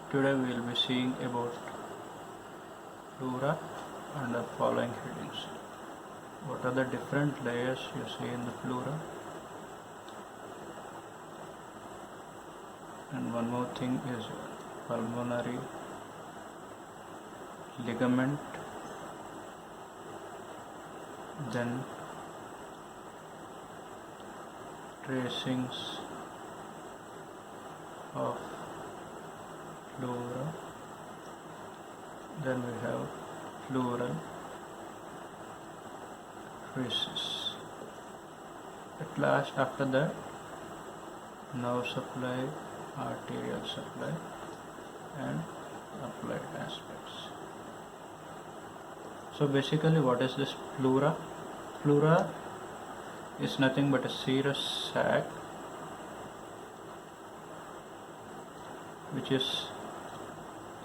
Today we will be seeing about pleura under following headings. What are the different layers you see in the pleura? And one more thing is pulmonary ligament, then tracings of pleura, then we have pleural traces. At last, after that, nerve supply, arterial supply, and applied aspects. So basically, what is this pleura? Pleura is nothing but a serous sac which is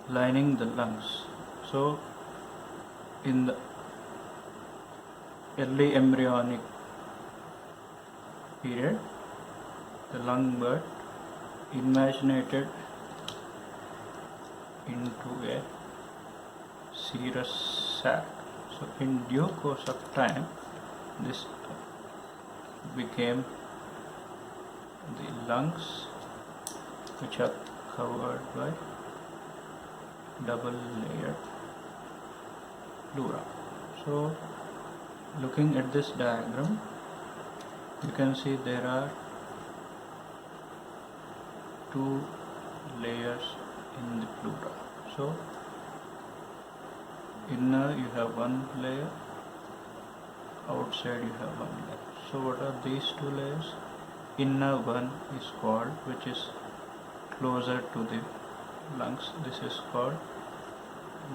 lining the lungs. So in the early embryonic period, the lung bud invaginated into a serous sac. So in due course of time, this became the lungs, which are covered by double layered pleura. So looking at this diagram, you can see there are two layers in the pleura. So inner you have one layer, outside you have one layer. So what are these two layers? Inner one is called, which is closer to the lungs, this is called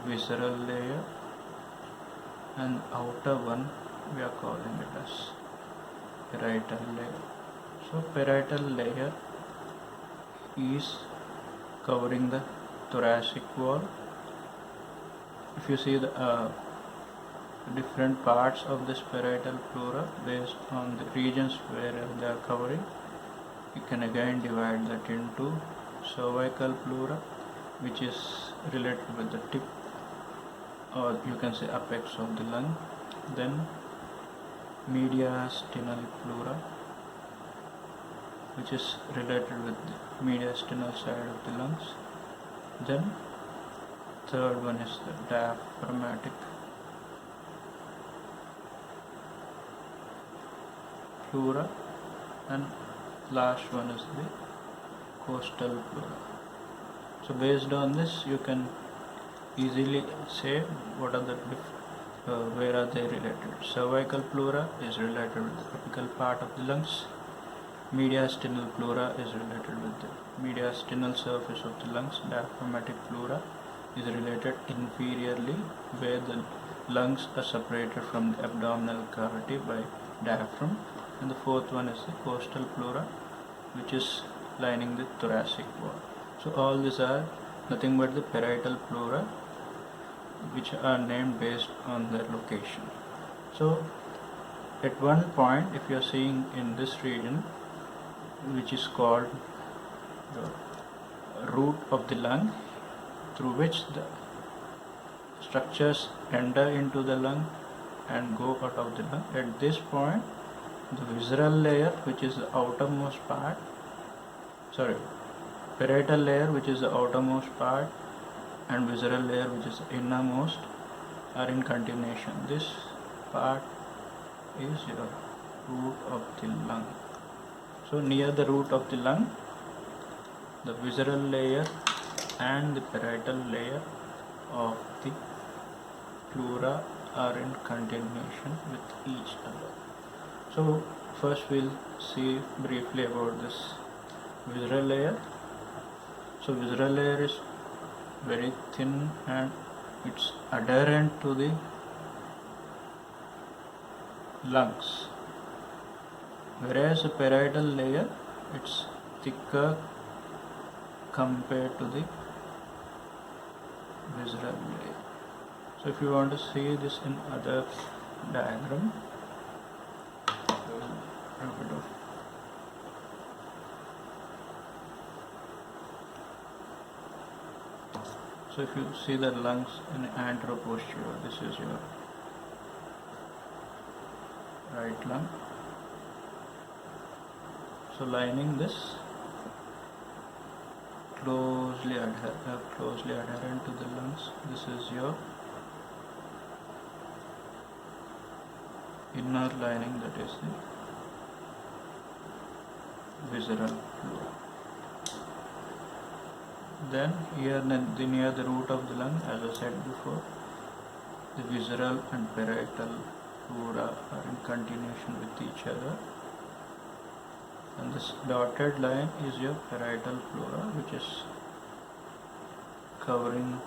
visceral layer, and outer one we are calling it as parietal layer. So parietal layer is covering the thoracic wall. If you see the different parts of this parietal pleura based on the regions where they are covering, you can again divide that into cervical pleura, which is related with the tip, or you can say apex of the lung, then mediastinal pleura, which is related with the mediastinal side of the lungs, then third one is the diaphragmatic pleura, and last one is the costal pleura. So based on this, you can easily say what are the where are they related. Cervical pleura is related with the apical part of the lungs. Mediastinal pleura is related with the mediastinal surface of the lungs. Diaphragmatic pleura is related inferiorly, where the lungs are separated from the abdominal cavity by diaphragm. And the fourth one is the costal pleura, which is lining the thoracic wall. So all these are nothing but the parietal pleura, which are named based on their location. So at one point, if you are seeing in this region, which is called the root of the lung, through which the structures enter into the lung and go out of the lung, at this point the visceral layer, which is the outermost part, parietal layer, which is the outermost part, and visceral layer, which is the innermost, are in continuation. This part is your root of the lung. So near the root of the lung, the visceral layer and the parietal layer of the pleura are in continuation with each other. So first we'll see briefly about this visceral layer. So visceral layer is very thin and it's adherent to the lungs, whereas the parietal layer, it's thicker compared to the visceral layer. So if you want to see this in other diagram, rub it off. So if you see the lungs in anterior posterior, this is your right lung. So lining this closely adherent to the lungs. This is your inner lining, that is the visceral pleura. Then here near the root of the lung, as I said before, the visceral and parietal pleura are in continuation with each other, and this dotted line is your parietal pleura, which is covering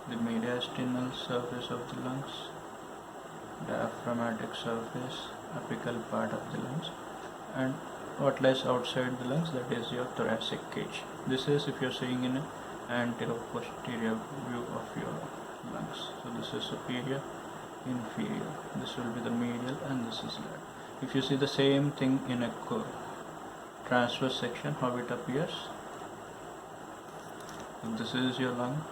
the mediastinal surface of the lungs, diaphragmatic surface, apical part of the lungs, and what lies outside the lungs, that is your thoracic cage. This is if you are seeing in an anterior posterior view of your lungs. So this is superior, inferior, this will be the medial, and this is lateral. If you see the same thing in a transverse section, how it appears. If this is your lung.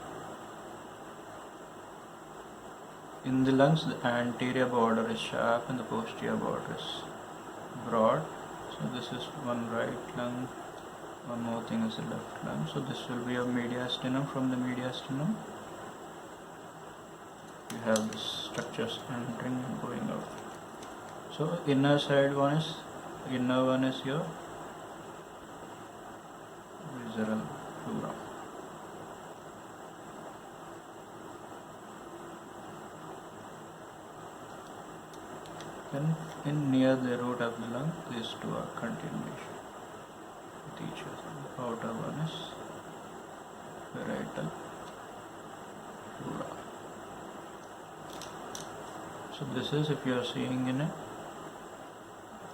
In the lungs, the anterior border is sharp and the posterior border is broad. So this is one right lung, one more thing is the left lung. So this will be a mediastinum. From the mediastinum you have the structures entering and going out. So inner one is your visceral pleura. Then in near the root of the lung, these two are continuation with each other. The outer one is parietal pleura. So this is if you are seeing in a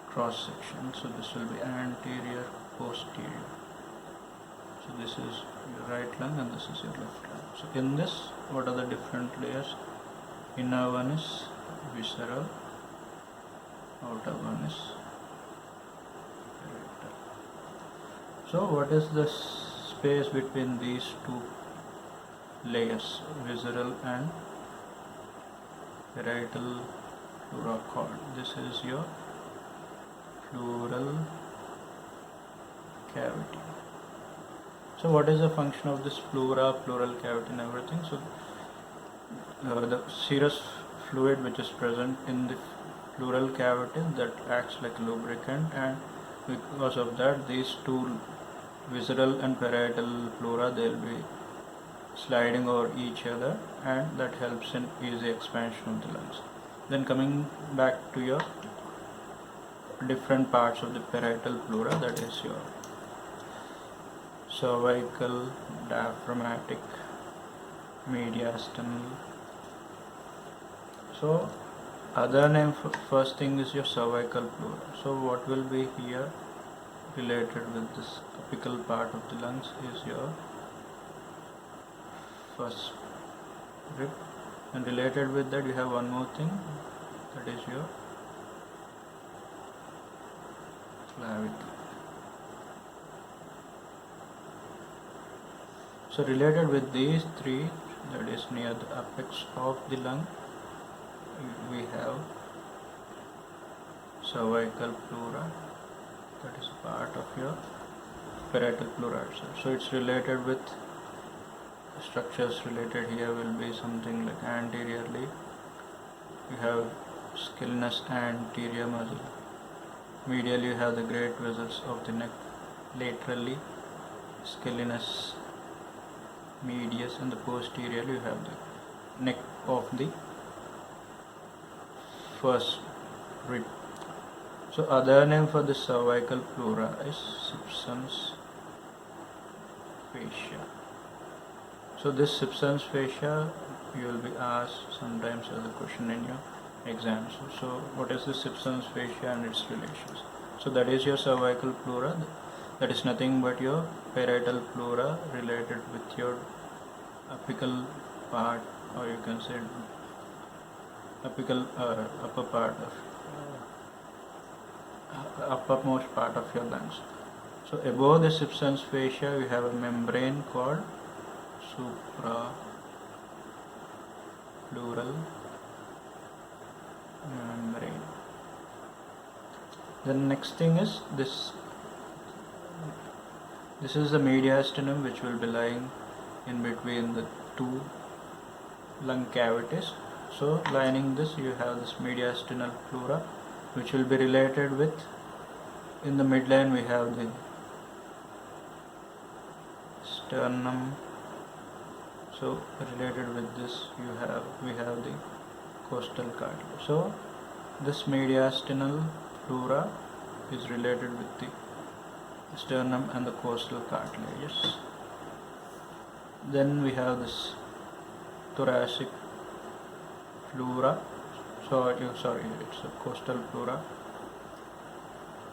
cross section. So this will be anterior, posterior. So this is your right lung and this is your left lung. So in this, what are the different layers? Inner one is visceral, outer one is parietal. So what is the space between these two layers, visceral and parietal pleura cord? This is your pleural cavity. So what is the function of this pleural cavity and everything? So the serous fluid which is present in the pleural cavity, that acts like a lubricant, and because of that these two visceral and parietal pleura, they will be sliding over each other, and that helps in easy expansion of the lungs. Then coming back to your different parts of the parietal pleura, that is your cervical, diaphragmatic, mediastinal. So other name for first thing is your cervical pleura. So what will be here related with this apical part of the lungs is your first rib, and related with that you have one more thing, that is your clavity. So related with these three, that is near the apex of the lung, we have cervical pleura, that is part of your parietal pleura itself. So it's related with structures related here will be something like anteriorly you have scalenus anterior muscle, medially you have the great vessels of the neck, laterally scalenus medius, and the posteriorly you have the neck of the first rib. So other name for the cervical pleura is substance fascia. So this substance fascia you will be asked sometimes as a question in your exams. So what is the substance fascia and its relations? So that is your cervical pleura, that is nothing but your parietal pleura related with your apical part, or you can say apical upper part of uppermost part of your lungs. So above the substance fascia we have a membrane called suprapleural membrane. The next thing is this is the mediastinum, which will be lying in between the two lung cavities. So lining this, you have this mediastinal pleura, which will be related with, in the midline we have the sternum. So related with this, we have the costal cartilage. So this mediastinal pleura is related with the sternum and the costal cartilages. Then we have this thoracic pleura. Sorry, it's a costal pleura.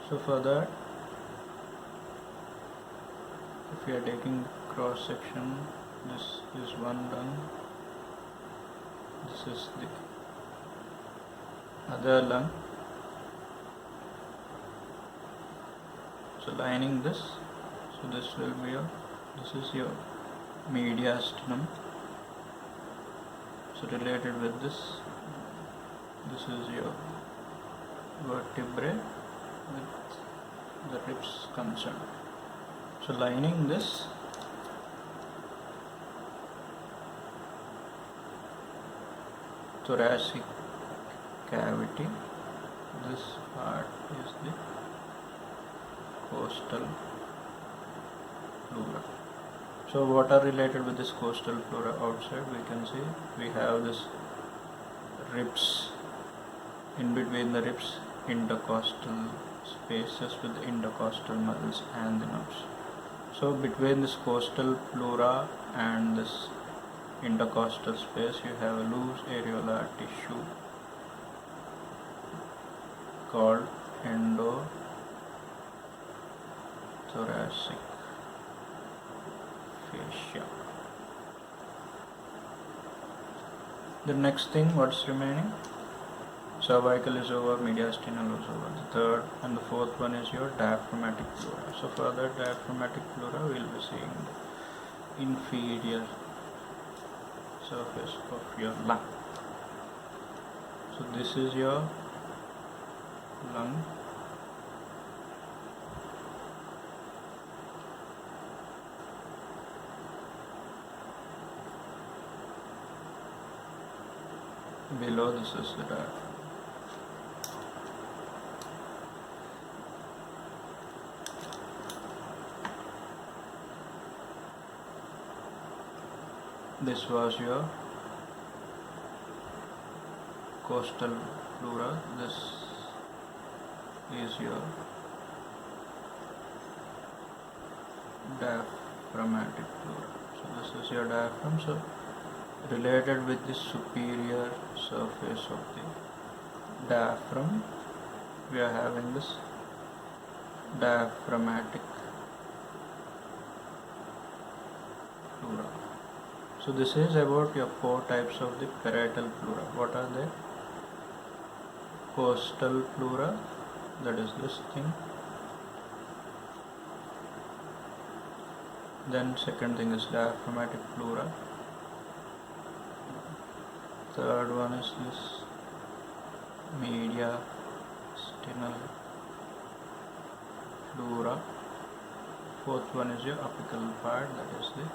So for that, if we are taking cross section, this is one lung, this is the other lung. So lining this, so this is your mediastinum. So related with this is your vertebrae with the ribs concerned. So lining this, thoracic cavity, this part is the costal pleura. So what are related with this costal pleura outside? We can see we have this ribs, in between the ribs, intercostal spaces with the intercostal muscles and the nerves. So between this costal pleura and this intercostal space, you have a loose areolar tissue called endothoracic fascia. The next thing, what's remaining? Cervical is over, mediastinal is over. The third and the fourth one is your diaphragmatic pleura. So for the diaphragmatic pleura, we will be seeing the inferior surface of your lung. So this is your lung. Below this is the diaphragm. This was your costal pleura. This is your diaphragmatic pleura. So this is your diaphragm. So related with the superior surface of the diaphragm, we are having this diaphragmatic pleura. So this is about your four types of the parietal pleura. What are they? Costal pleura, that is this thing. Then second thing is diaphragmatic pleura. Third one is this mediastinal pleura. Fourth one is your apical part, that is the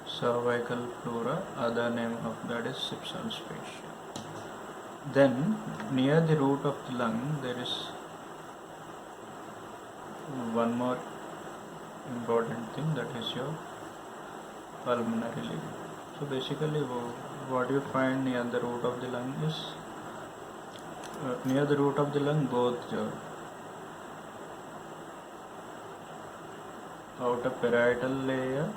cervical pleura. Other name of that is Visceral Layer. Then near the root of the lung there is one more important thing, that is your pulmonary ligament. So basically what you find near the root of the lung is near the root of the lung, both the outer parietal layer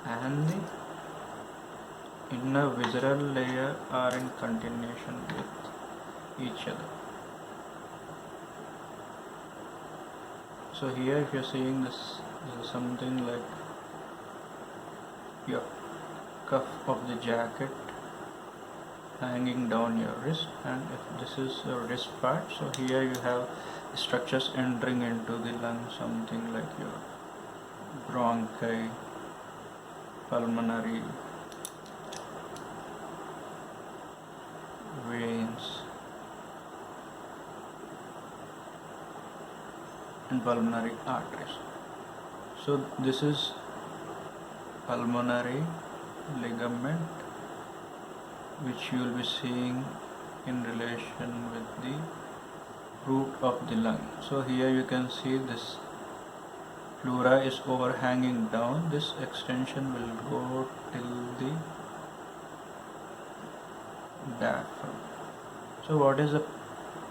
and the inner visceral layer are in continuation with each other. So here if you are seeing this is something like your cuff of the jacket hanging down your wrist, and if this is your wrist part, so here you have structures entering into the lung, something like your bronchi, pulmonary veins and pulmonary arteries. So this is pulmonary ligament, which you will be seeing in relation with the root of the lung. So here you can see this pleura is overhanging down. This extension will go till the diaphragm. So what is the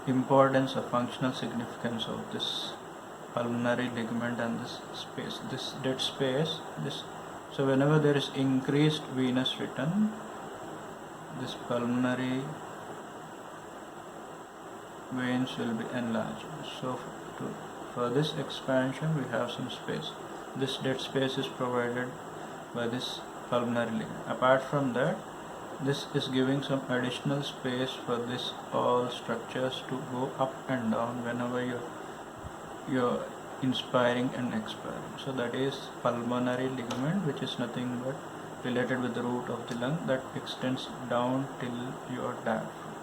importance or functional significance of this pulmonary ligament and this space, this dead space? So whenever there is increased venous return, this pulmonary veins will be enlarged. So for this expansion we have some space. This dead space is provided by this pulmonary ligament. Apart from that, this is giving some additional space for this all structures to go up and down whenever you're inspiring and expiring. So that is pulmonary ligament, which is nothing but related with the root of the lung, that extends down till your diaphragm.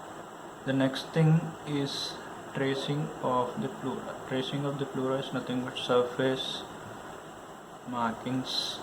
The next thing is tracing of the pleura. Tracing of the pleura is nothing but surface markings